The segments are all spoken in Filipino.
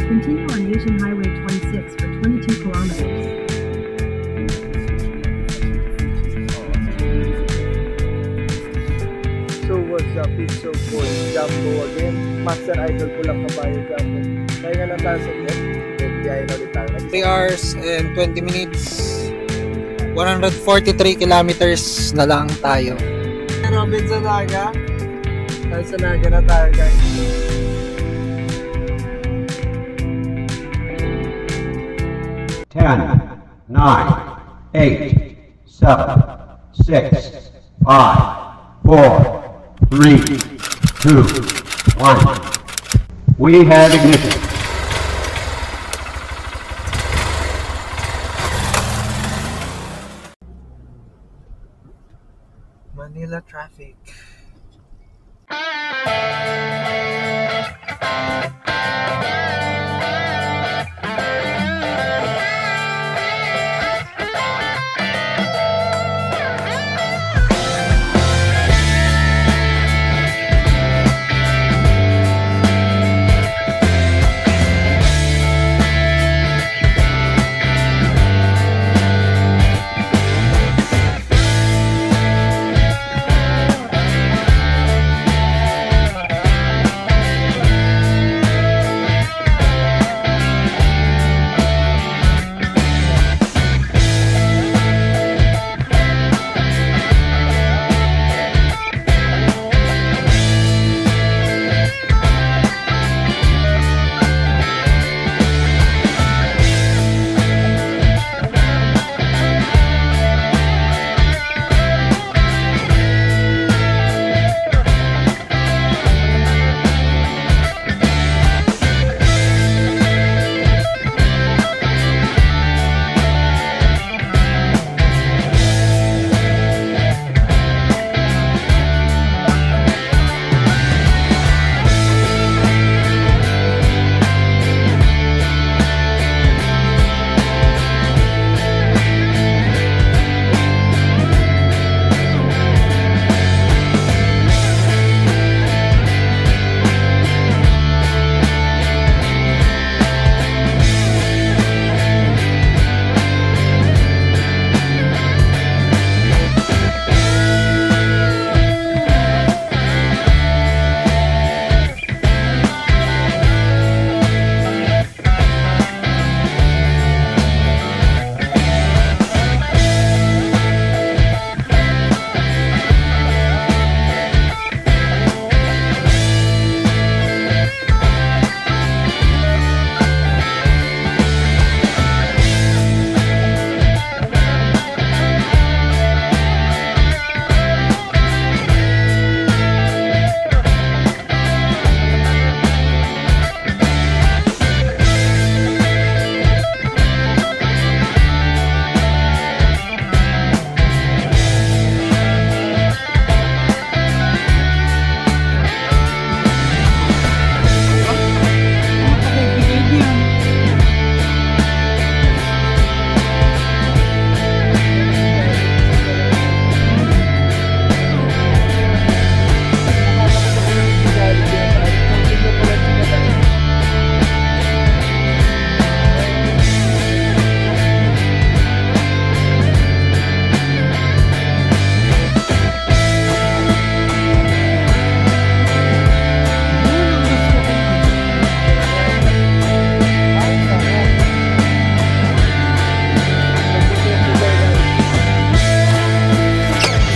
Continue on Asian Highway 26 for 22 kilometers. So what's up, it's so cool, Jumbo again. Master Idol ko lang kabayo, Jumbo. Kaya nga lang tayo sa net, then biyahe na ulit tayo. 3 hours and 20 minutes, 143 kilometers na lang tayo. Robin sa Naga. Sa Naga na tayo, guys. Ten, 9, 8, 7, 6, 5, 4, 3, 2, 1. We have ignition. Manila traffic.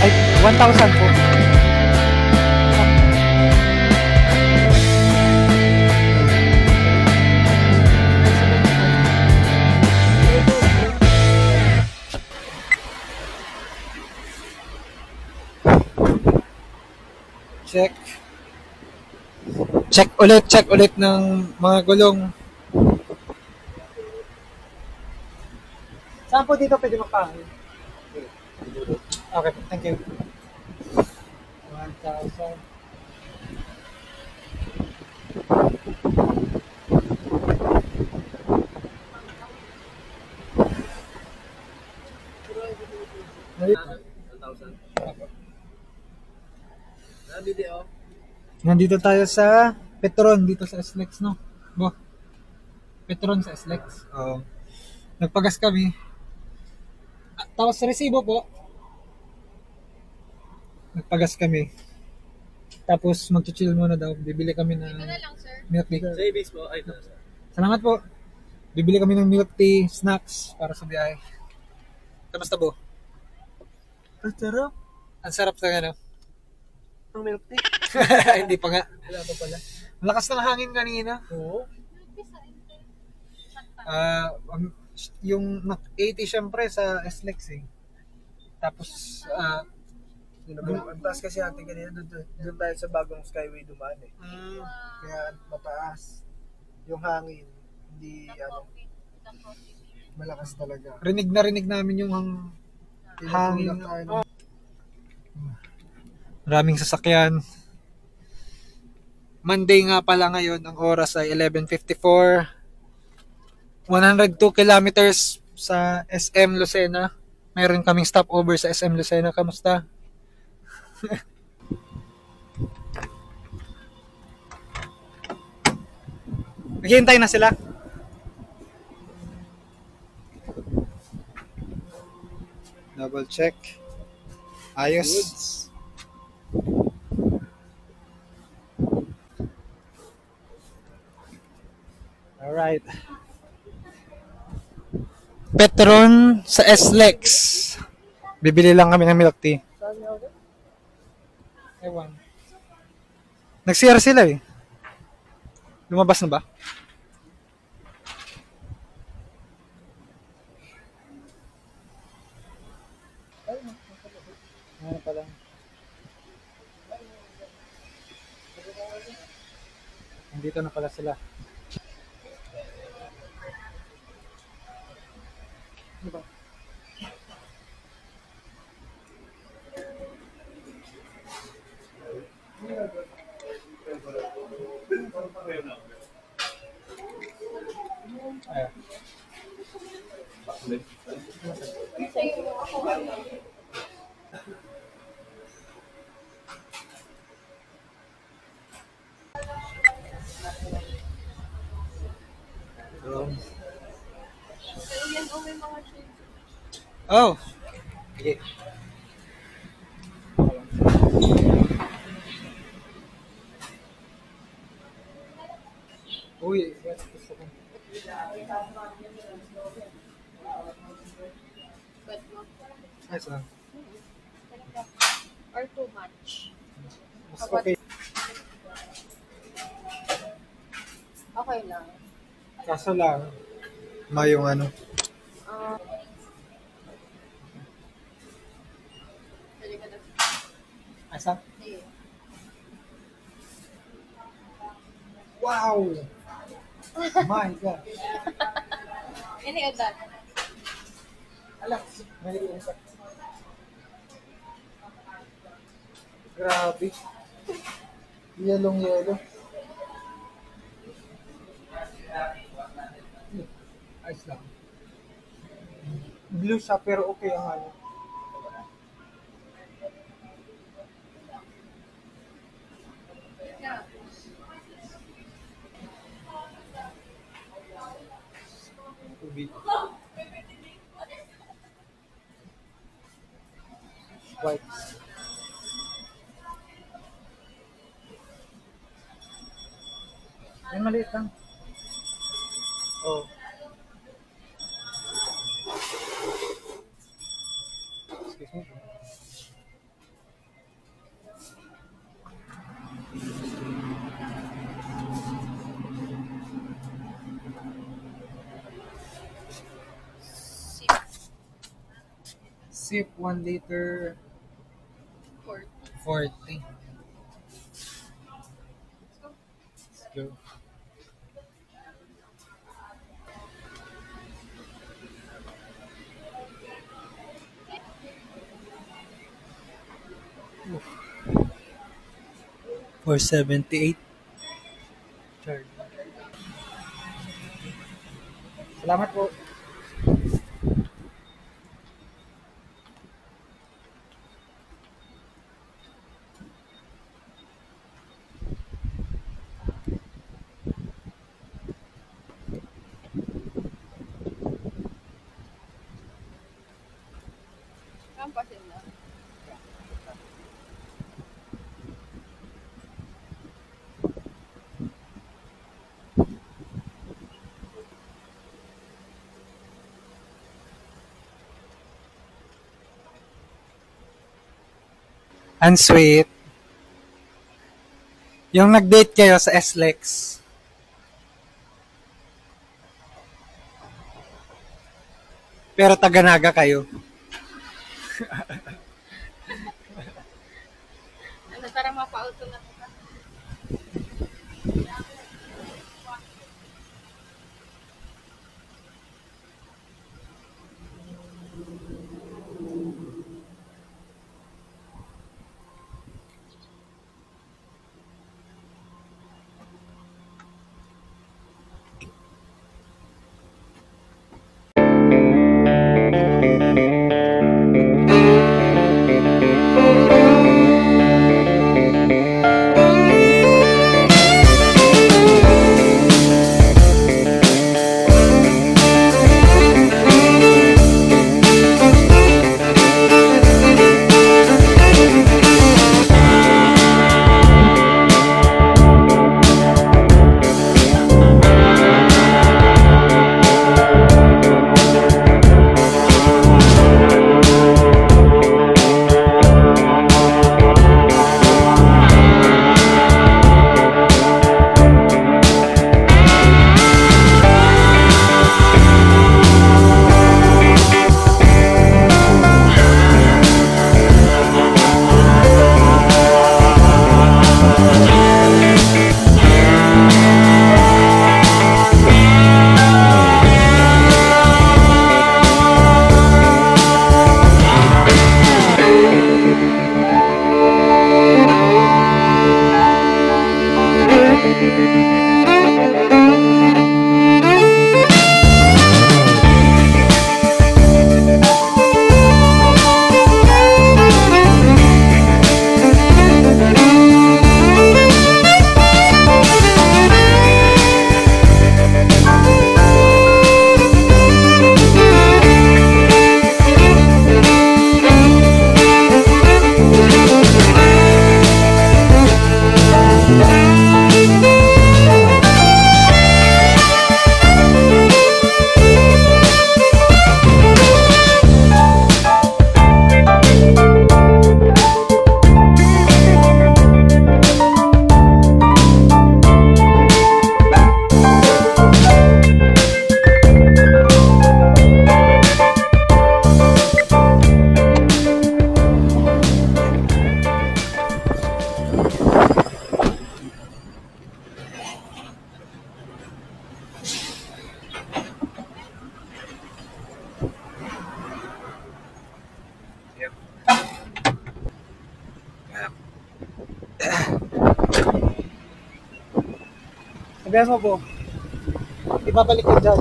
Ay, 1,000 po. Check ulit ng mga gulong. Saan po dito pwede magpahin? Okay, thank you. 1,000. Nandito tayo sa Petron, dito sa SLEX, no? Bo. Petron sa SLEX. Oo. Nagpagas kami. Tapos resibo po. Nagpagas kami. Tapos mag-chill muna daw. Bibili kami ng milk tea. Savings po. Ay, ito. Salamat po. Bibili kami ng milk tea, snacks para sa biyahe. Kamusta po? Ang sarap. Ang sarap sa ano? Ang milk tea. Hindi pa nga. Wala pa pala. Malakas ng hangin kanina. Oo. Yung Mac 80 syempre sa SLEX eh. Tapos, Ang taas kasi natin kanina, doon tayo sa bagong Skyway dumaan eh. Kaya mataas. Yung hangin, hindi malakas talaga. rinig namin yung hangin. Maraming sasakyan. Monday nga pala ngayon, ang oras ay 11:54. 102 kilometers sa SM Lucena. Meron kaming stopover sa SM Lucena. Kamusta? Naghihintay na sila. Double check. Ayos. Alright. Petron sa SLEX. Bibili lang kami ng milk tea. Saan nga ako? Ewan. Nag-CR sila eh. Lumabas na ba? Ano pa lang. Nandito na pala sila. Ano ba? Ayan. Oh. Okay. Uy, gusto ko. Ayos lang. Or too much? Mas okay. Okay lang. Kaso lang, yung ano. Pwede ka na. Asa? Sige. Wow! My God. Ini edad. Alam, may impact. Grabe. Yellow. Ayos lang. Blue siya pero okay ang ano. Tubig. White. Ay, maliit lang. Oh. Excuse me. Sip 1 liter 40. Let's go. $4.78. Charge. Salamat po. Ang sweet. Yung nag-date kayo sa SLEX. Pero taga-Naga kayo. Ano, para mapa-auto na kita. Sabihan mo po. Ibabalik ko dyan.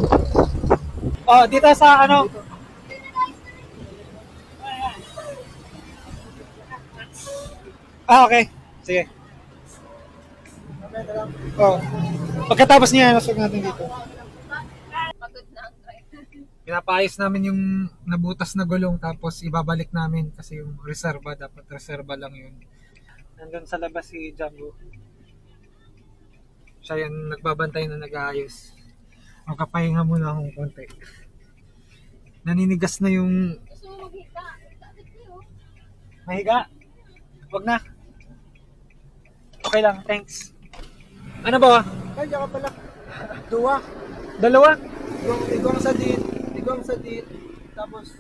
Oh, dito sa ano? Ah, okay. Sige. Oh. Pagkatapos niya, nasog natin dito. Pagod na ang driver. Pinapaayos namin yung nabutas na gulong tapos ibabalik namin kasi yung reserva, dapat reserva lang yun. Nandun sa labas si Jumbo. Siya yung nagbabantay na nag-aayos. Makapahinga muna akong konti. Naninigas na yung... Gusto mo maghiga? Mahiga? Wag na. Okay lang, thanks. Ano ba? Ay, diyan ka pala. Dua. Dalawa? Igong sa dit. Igong sa dit. Tapos,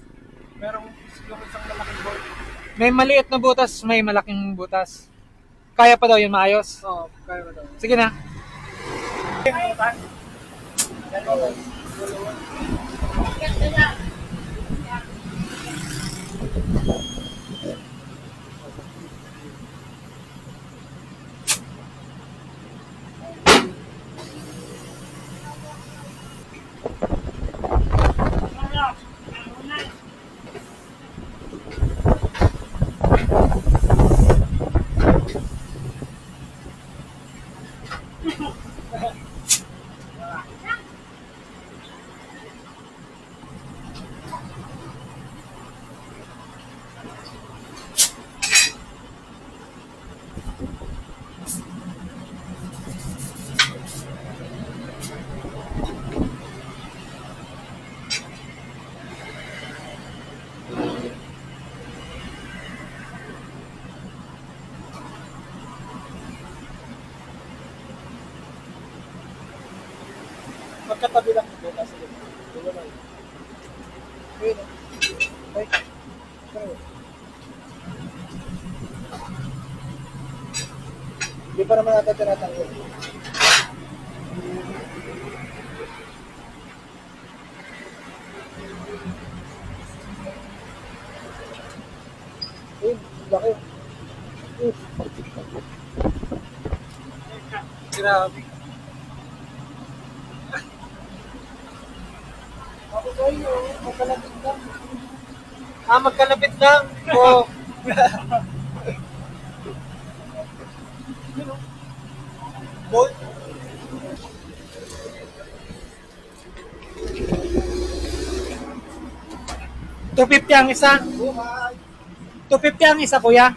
merong yung isang malaking board. May maliit na butas, may malaking butas. Kaya pa daw yun maayos? Oo, kaya ba daw? Sige na. Magkatabi lang po. Kasi dito na. Ayun. Ay. Ayun. Hindi pa naman natin tinatanggal. Ayun, laki. Grabe. Ako kayo, magkalapit lang. Magkalapit lang. Oo. Gold? $250 ang isa. Buhay. 250 ang isa, kuya.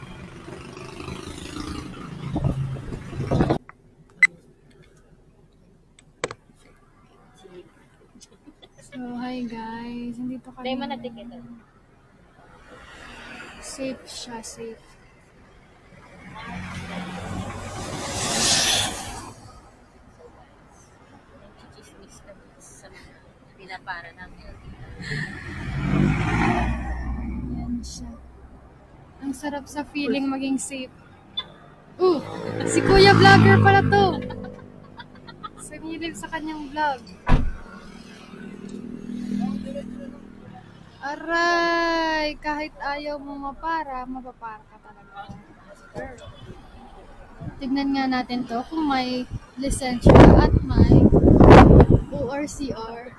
So, hi guys. Hindi pa Hindi kami... man natikit. Safe siya, safe. Chismis kami sa pinapara namin. Yan siya. Ang sarap sa feeling maging safe. Si Kuya Vlogger pala to. Sumilip sa kanyang vlog. Aray! Kahit ayaw mo mapara, mapapara ka talaga. Tignan nga natin to kung may lisensya at may ORCR.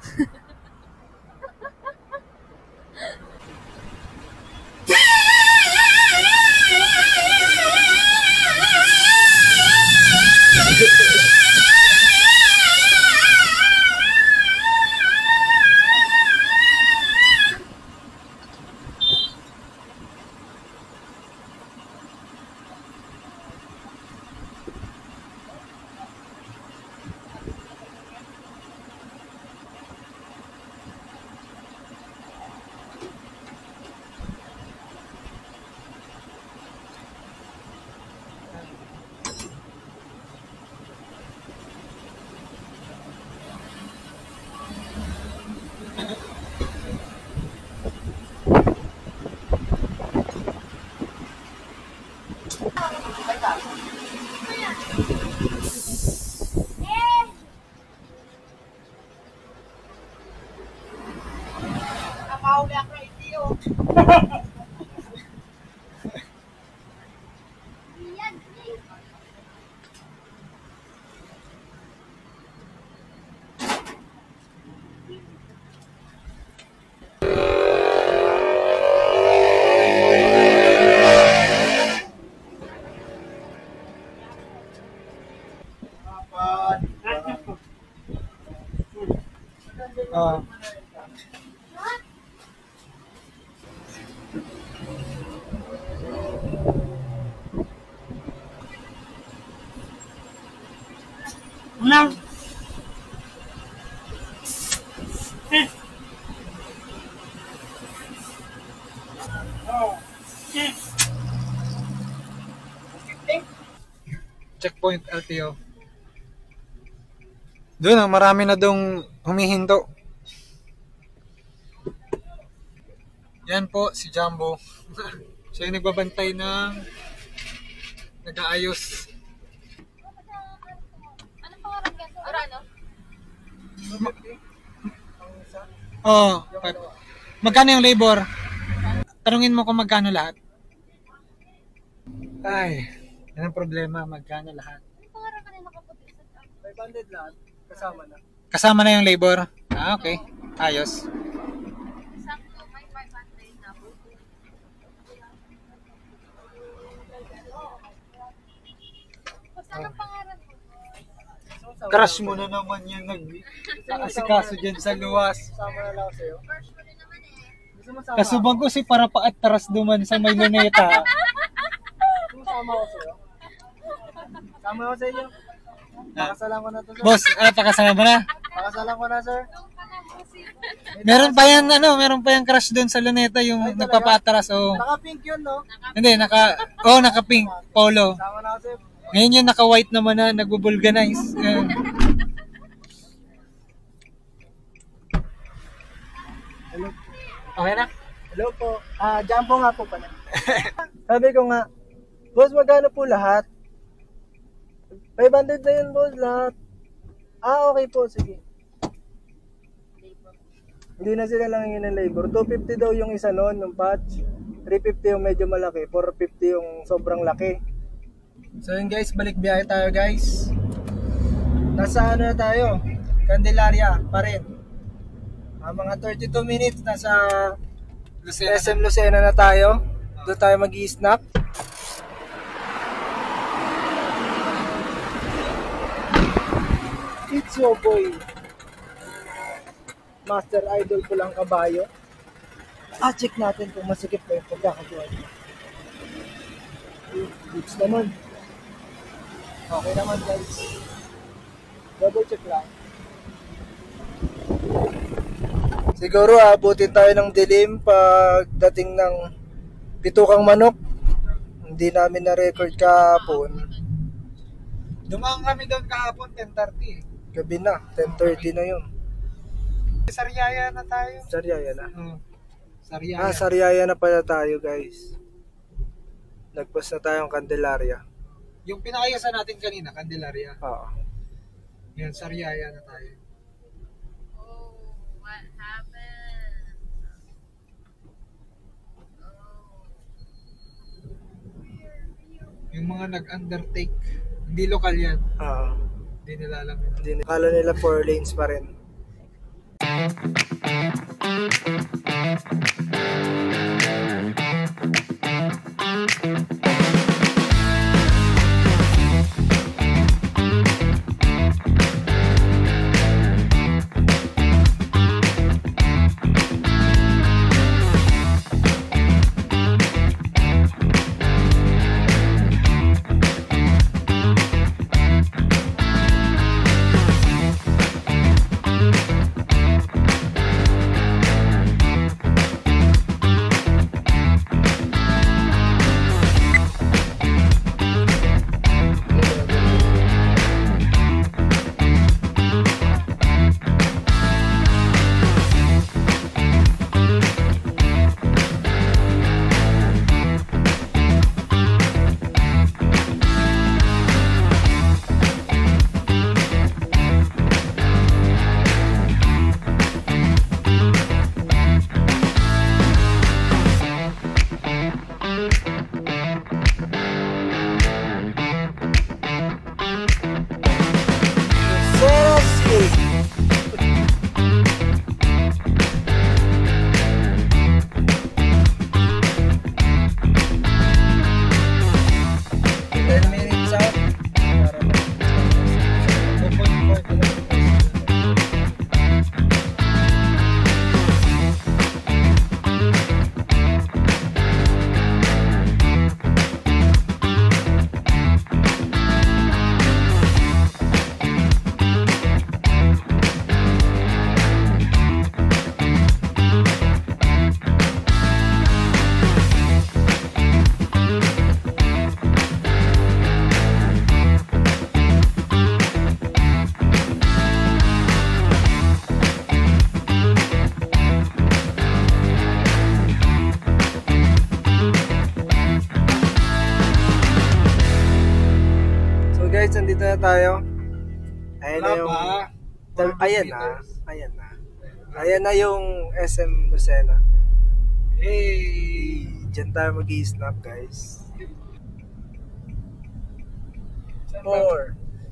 Lang. Checkpoint LTO. Doon, marami na dong humihinto. Yan po si Jumbo. Siya yung nagbabantay ng nag-aayos. Ano pangarap ka? Ano? Oo. Magkano yung labor? Tanungin mo kung magkano lahat. Ay, yan ang problema. Magkano lahat? Ano pangarap ka na nakaputi sa 500 lahat. Kasama na. Kasama na yung labor? Okay. Ayos. sakto? May 500 na po. Anong pangarap mo? Crush mo na naman yung nag-asikaso dyan sa luwas. Sama na lang ako sa'yo. First mo rin naman eh. Gusto mo sama? Kasubang ko si para paatras duman sa may luneta. Gusto mo sama ako sa'yo? Sama ako sa inyo. Pakasalan ko na to, sir. Boss, pakasama mo na. Pakasalan ko na, sir. Meron pa yung crush doon sa luneta yung nagpapaatras. Oh. Naka-pink yun, no? Hindi, naka-pink polo. Sama na ako sa'yo. Ngayon yung naka-white naman na nag-vulganize. Okay na? Hello po. Jumbo nga po pala. Sabi ko nga, boss, magkano po lahat? 500 na yun, boss, lahat. Okay po, sige. Hindi na sila lang ng labor. 250 daw yung isa noon, yung patch. 350 yung medyo malaki. 450 yung sobrang laki. So yun guys, balik biyahe tayo guys. Nasa ano na tayo? Candelaria pa rin. Mga 32 minutes nasa Lucena. SM Lucena na tayo. Doon tayo mag-i-snap. It's your boy, Master Idol ko lang kabayo. Check natin kung masikip pa yung pagkakagawa niya. Goods naman. Okay naman guys. Double check lang. Siguro abutin tayo ng dilim pagdating ng Pitukang Manok. Hindi namin na-record kahapon. Dumaan kami doon kahapon, 10:30. Gabi na, 10:30 na yun. Sariaya na tayo. Sariaya na. Sariaya. Sariaya na pala tayo guys. Nagpas na tayong Candelaria. Yung pinakayasan natin kanina, Candelaria. Oo. Yan, Sariaya na tayo. Oh, what happened? Yung mga nag-undertake, hindi lokal yan. Oo. Hindi nila alam. Akala nila 4 lanes pa rin. guys, nandito na tayo. Ayan na yung... Ayan na. Ayan na. Ayan na yung SM Lucena. Hey! Diyan tayo mag-i-snap, guys. Saan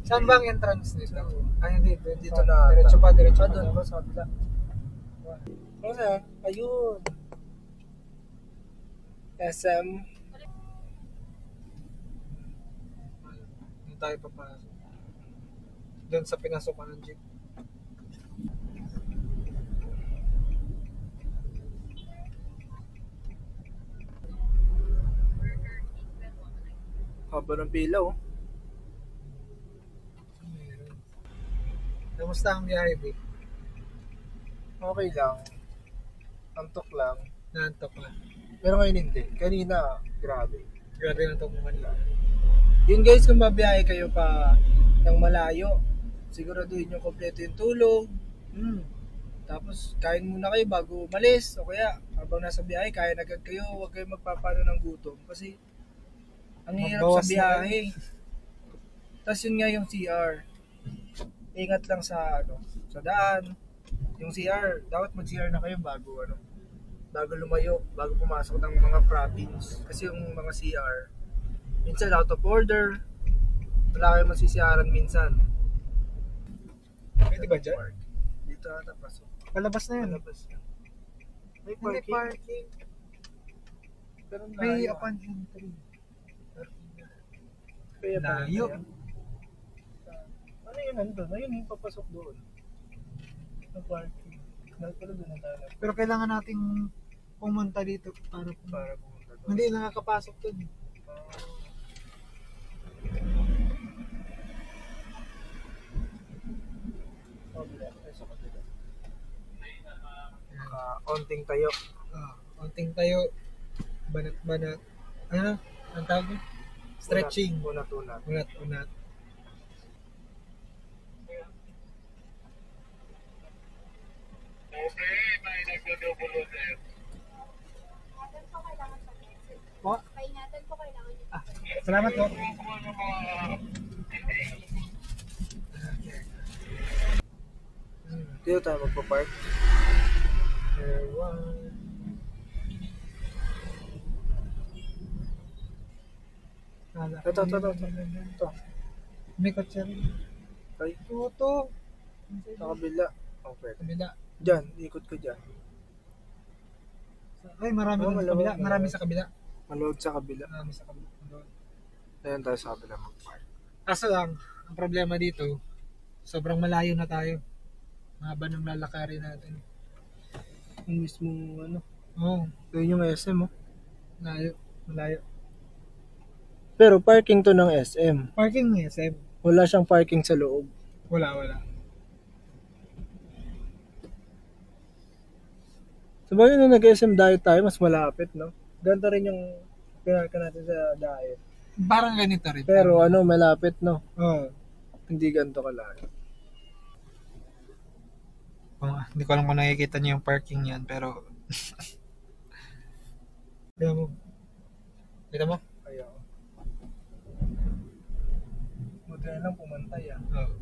saan bang entrance nito? Ay, hindi. Dito na. Diretso pa, diretso pa. Doon ba sa kabila? Ayun. SM. Doon tayo papasok. Doon sa pinasukan ng jeep. Haba ng pila, oh. Kamusta ang biyahe, babe? Okay lang. Antok lang. Naantok na. Pero ngayon hindi. Kanina, grabe. Grabe na ito mo Manila. Yun guys, kung babiyahe kayo pa ng malayo, siguraduhin nyo kompleto yung tulog. Tapos kain muna kayo bago umalis o kaya habang nasa biyahe kain agad kayo, huwag kayo magpapano ng gutom kasi ang hirap sa Magbawas na biyahe. Tapos yun nga yung CR. Ingat lang sa sa daan. Yung CR, dapat mag-CR na kayo bago lumayo, bago pumasok ng mga province. Kasi yung mga CR, minsan out of order, wala kayo masisiyaran minsan. Pwede ba dyan? Dito ata pasok. Palabas na yun. Palabas yan. May May parking. parking. Pero May layo. upon entry. Kaya Layo. Ano yun nandun? Ayun yung papasok doon. Yung parking. Dapat pala doon na tayo. Pero kailangan nating pumunta dito para Pumunta doon. hindi nakakapasok doon. Onting tayo. Konting tayo. Banat-banat. Ano? Ang tawag yun? Stretching. Unat-unat. Unat-unat. Po? Paingatan po kailangan niyo. Salamat po. Dito tayo magpa-park. Ito. Ito. May kotse rin. Ay, Ito. sa kabila. Okay. Kabila. Diyan, ikot ka dyan. Ay, marami Oh, doon sa malamang, kabila. malamang. Marami sa kabila. Maluwag sa kabila. Marami sa kabila. Doon. Ayan tayo sa kabila mag-park. Kaso lang, ang problema dito, sobrang malayo na tayo. Mahaba ng lalakarin natin. Yung mismo, Oo, yun yung SM, oh. malayo. Malayo. Pero parking to ng SM. Parking ni SM. Wala siyang parking sa loob. Wala. Sabagay nung nag-SM diet tayo, mas malapit, no? Ganito rin yung pinarka natin sa diet. Parang ganito rin. Pero malapit, no? Oo. Hindi ganito kalayo. Hindi ko alam kung nakikita niyo yung parking yan, pero... Kita mo? Kita mo? Ayaw. Buti na lang pumantay, ah. Oo.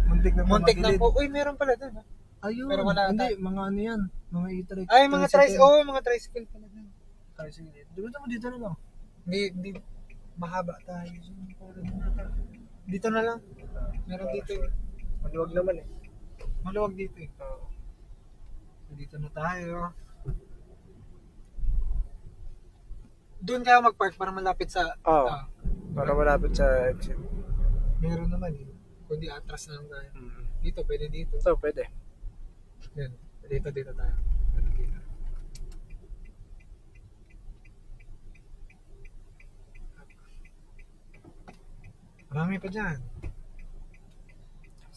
Muntik na Muntik na pumagilid. po. Uy, meron pala doon. Ayun. Pero wala Hindi, ata. mga ano yan. Mga e-trike. Ay, mga tricycle. Oo, mga tricycle pala doon. Tricycle. Dito mo dito na lang. Hindi. Mahaba tayo. Dito na lang. Meron dito. Maluwag naman eh. Maluwag dito eh. Dito na tayo. Doon kaya mag-park para malapit sa... Oo. Ah, Para malapit sa exit. meron naman eh. Kundi atras na lang tayo. Dito, pwede dito. So, pwede. Yan. Dito tayo. Pwede dito. Marami pa dyan.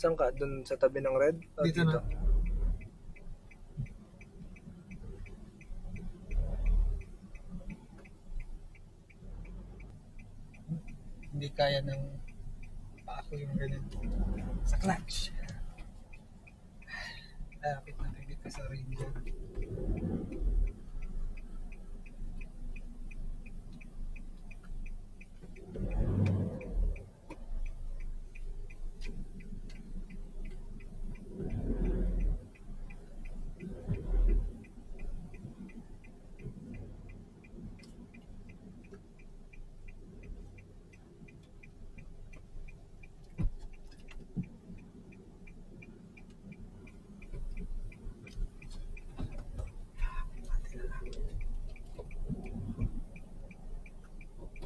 Saan ka? Doon sa tabi ng red? O Dito na. Hindi kaya ng paako yung ganyan. Sa clutch. Lapit natin dito sa Ranger.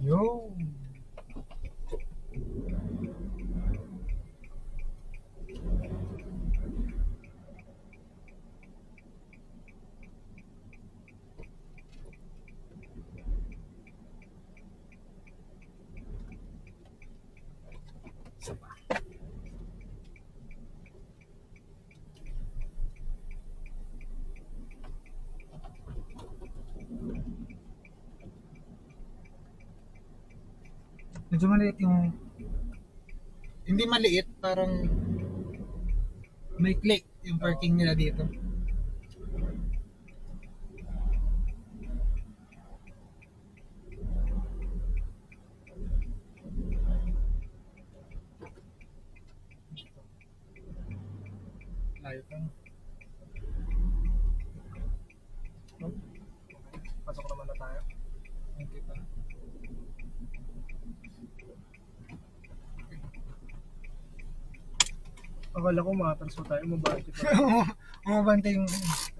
Yo. Medyo maliit yung... Hindi maliit, parang... May click yung parking nila dito. Layo pa. Pasok naman na tayo. Hindi pa. Akala ko makatranspo tayo, mabati pa. Umabante yung...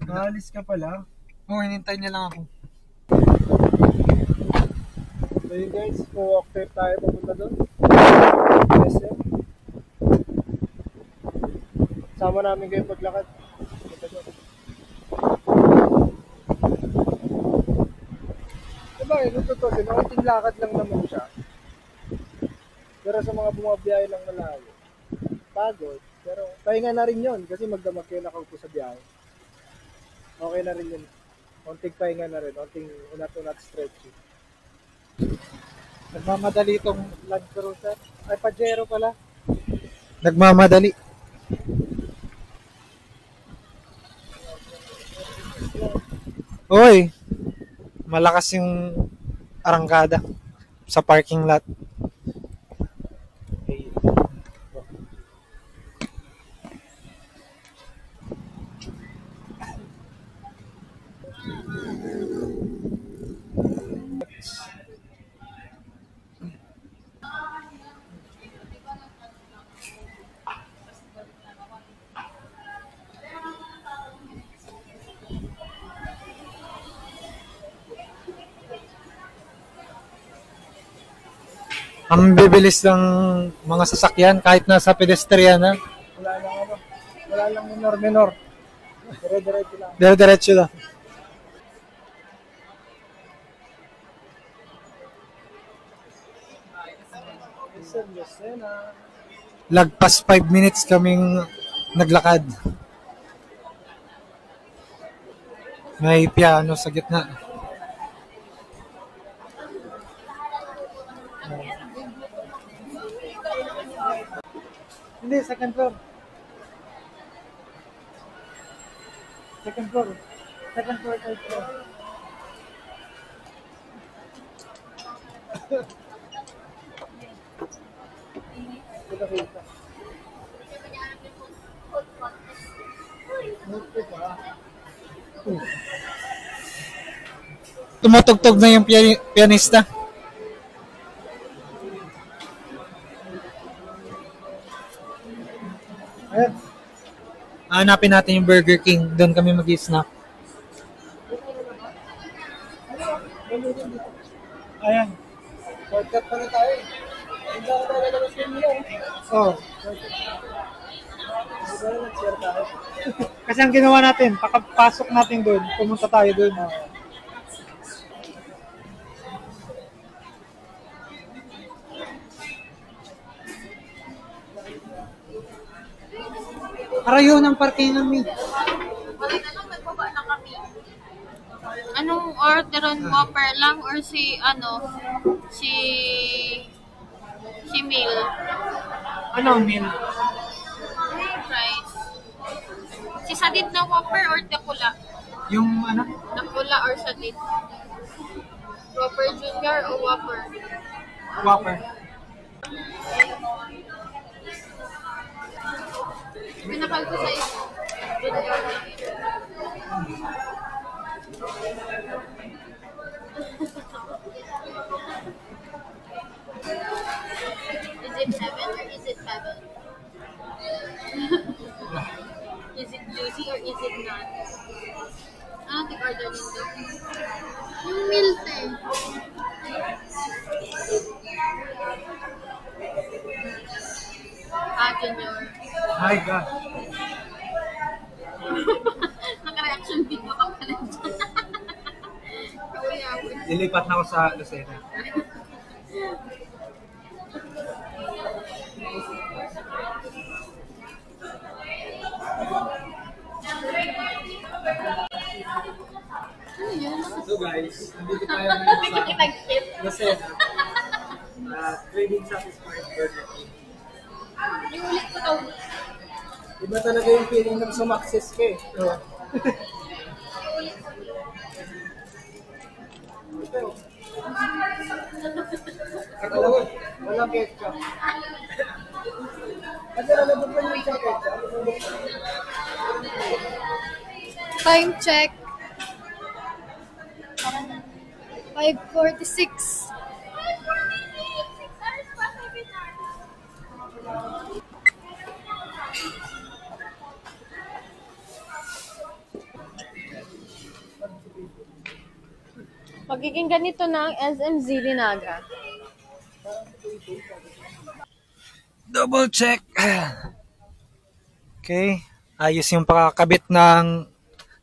Naalis ka pala. Oo, hinintay niya lang ako. So yun guys, walk trip tayo papunta doon. SM. Sama namin kayo paglakad. Punta doon. Diba, yung totoo, konting lakad lang naman siya. Pero sa mga bumabiyahe lang malayo, pagod. Pero pahinga na rin yun kasi magdamag kayo nakaupo sa biyahe. Okay na rin yun. Konting pahinga na rin, konting unat-unat stretching. Nagmamadali itong Land Cruiser. Ay, Pajero pala. Nagmamadali. Oy, malakas yung arangkada sa parking lot. Ang bibilis ng mga sasakyan kahit nasa pedestrian na. Wala lang minor. Dire-diretso lang. Dire-diretso lang. SM Lucena. Lagpas 5 minutes kaming naglakad. May piano sa gitna. Hindi, second floor. Second floor. Second floor, third floor. Kita. Tumutugtog na yung pianista. Ayan. Hanapin natin yung Burger King. Doon kami mag-snack. Ayan. Shortcut pala tayo. Hindi ako tayo lalabas kanina. Oh. Hindi ba nag-share tayo? Kasi ang ginawa natin, pakapasok natin doon, pumunta tayo doon. Arayo ng parkingan mi. Wala na lang, nagbaba na kami. Anong orderan Whopper lang or si meal? Ano ang meal? Fries. Si Sadid na Whopper or Tekula? Yung ano? Tekula or Sadid? Whopper Junior o Whopper? Whopper. Pinakal ko sa isa. Junior. Is it heaven or is it heaven? Is it juicy or is it not? Ano tig-order nito? Yung milk eh. Junior. My God. Naka-reaction video ka pala dyan. Kaya ako. Lilipat na ako sa Lucena. Ano yun? So guys, nandito tayo ngayon sa Nag-tip. Lucena. Craving satisfied Burger King. Yung ulit ko daw. Iba talaga yung feeling ng sumakses ka eh. Walang ketchup. Kasi nalabog pa yung ketchup. Time check. 5:46. Magiging ganito na ang SM Zilinaga. Double check. Okay. Ayos yung pakakabit ng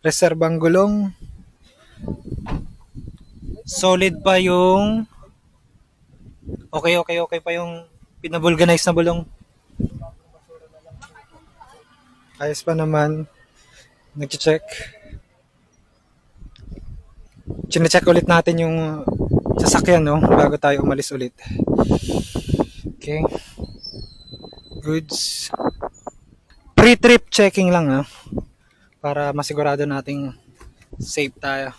reserbang gulong. Solid pa yung okay pa yung pinabulganize na bulong. Ayos pa naman. Nag-check. Chine-check ulit natin yung sasakyan, no, bago tayo umalis ulit. Okay. Goods. Pre-trip checking lang, ha, para masigurado nating safe tayo.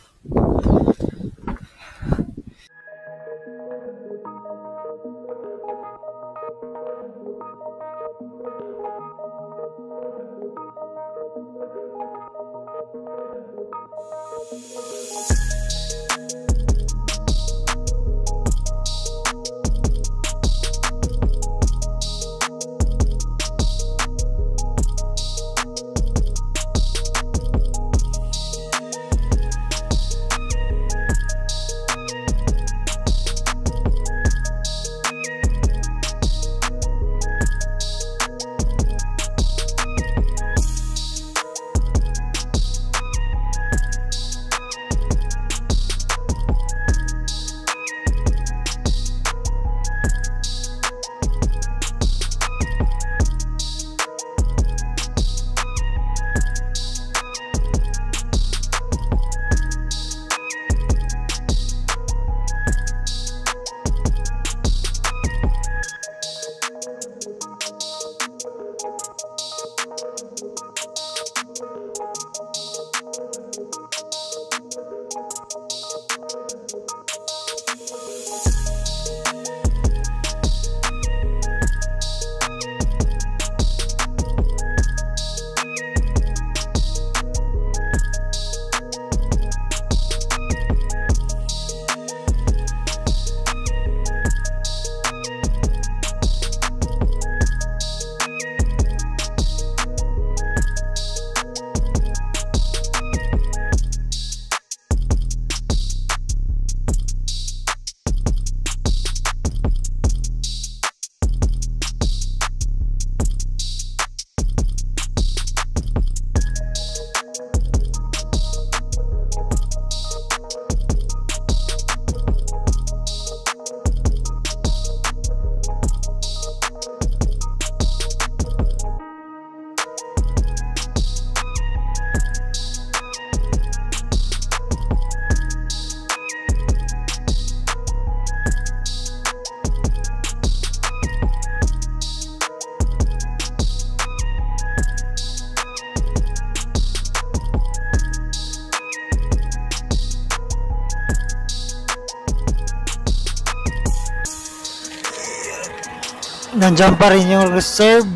Nandiyan pa rin yung reserve.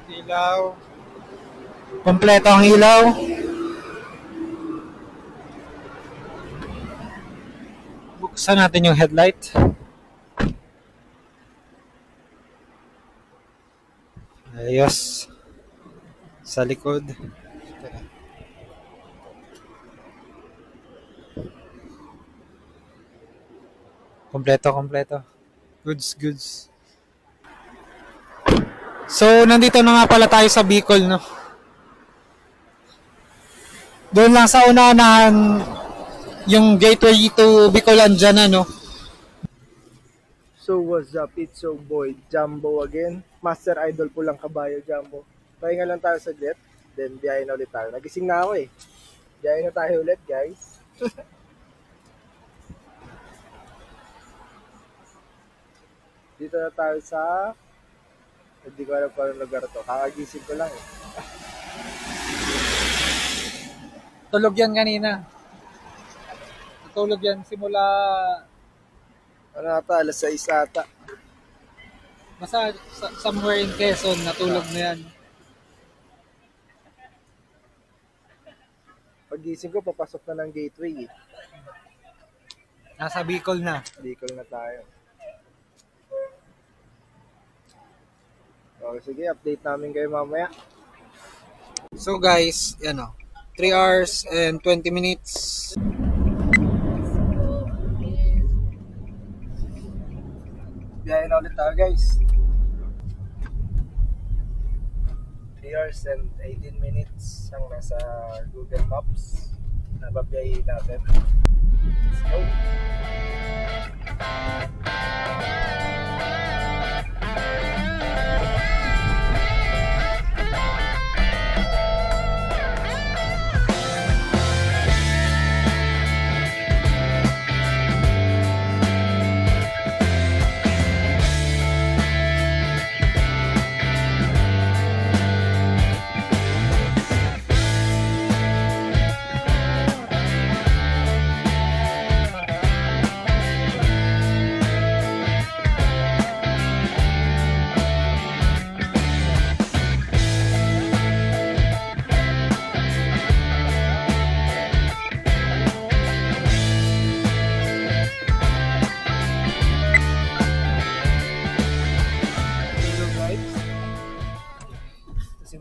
Ilaw. Kompleto ang ilaw. Buksan natin yung headlight. Ayos. Sa likod. Kompleto. Goods. So, nandito na nga pala tayo sa Bicol, no? Doon lang sa unahan, yung gateway to Bicol andyan na, no? So what's up? It's your boy Jumbo again. Master Idol po lang kabayo Jumbo. Pahinga lang tayo sa jet. Then biyahe na ulit tayo. Nagising na ako eh. Biyahe na tayo ulit guys. Dito na tayo sa... Hindi ko alam kung anong lugar to. Kakagising ko lang eh. Tulog yan kanina. Tulog yan simula... Ano ata, alas 6 ata. Basta somewhere in Quezon, natulog na yan. Pagising ko, papasok na ng gateway eh. Nasa Bicol na. Bicol na tayo. So, sige, update namin kayo mamaya. So guys, yan o. 3 hours and 20 minutes. Biyahe na ulit tayo guys. 3 hours and 18 minutes ang nasa Google Maps. Nababiyahe natin. Let's go.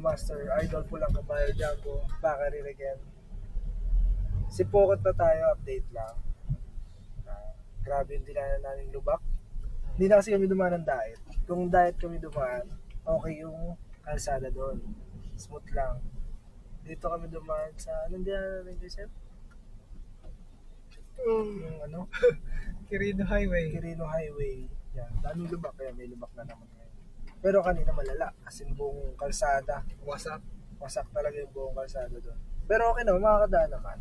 Master Idol po lang kabayo Jumbo, Bakari again. Si Pokot na tayo, update lang. Grabe yung dinaanan namin lubak. Hindi na kasi kami dumaan ng diet. Kung diet kami dumaan, okay yung kalsada doon. Smooth lang. Dito kami dumaan sa, anong dinaanan namin, Joseph? Yung ano? Quirino Highway. Quirino Highway. Yan, daming lubak, kaya may lubak na naman ngayon. Pero kanina malala, kasi buong kalsada, wasak talaga yung buong kalsada doon. Pero okay naman, makakadaan naman.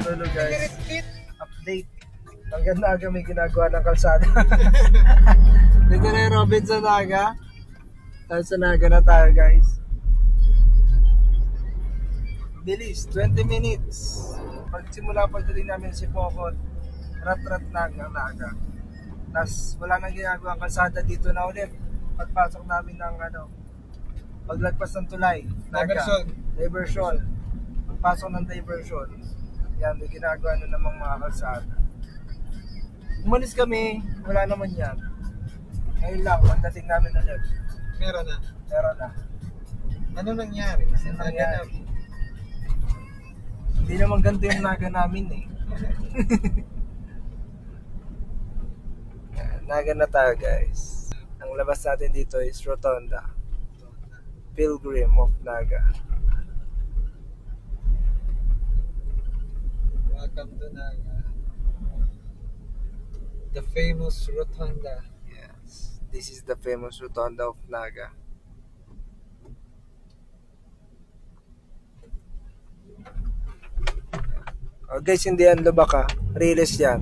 So hello guys, update. Hanggang naga may ginagawa ng kalsada. Dito na yung Robinson Naga. Tapos sa Naga na tayo guys. Bilis, 20 minutes. Pagsimula pagdating namin si Pokot, rat-rat Naga. Tapos wala nang ginagawa ang kalsada dito na ulit. Pagpasok namin ng paglagpas ng tulay. Naga. Diversion. Pagpasok ng diversion. Yan, may ginagawa na namang mga kalsada. Umalis kami, wala naman yan. Ngayon lang, pagdating namin ulit. Meron na. Ano nangyari? Hindi naman ganito yung Naga namin eh. Naga na tayo guys. Ang labas natin dito is Rotonda. Pilgrim of Naga. Welcome to Naga. The famous Rotonda. Yes, this is the famous Rotonda of Naga. Oh guys, hindi yan lubak ha. Riles yan.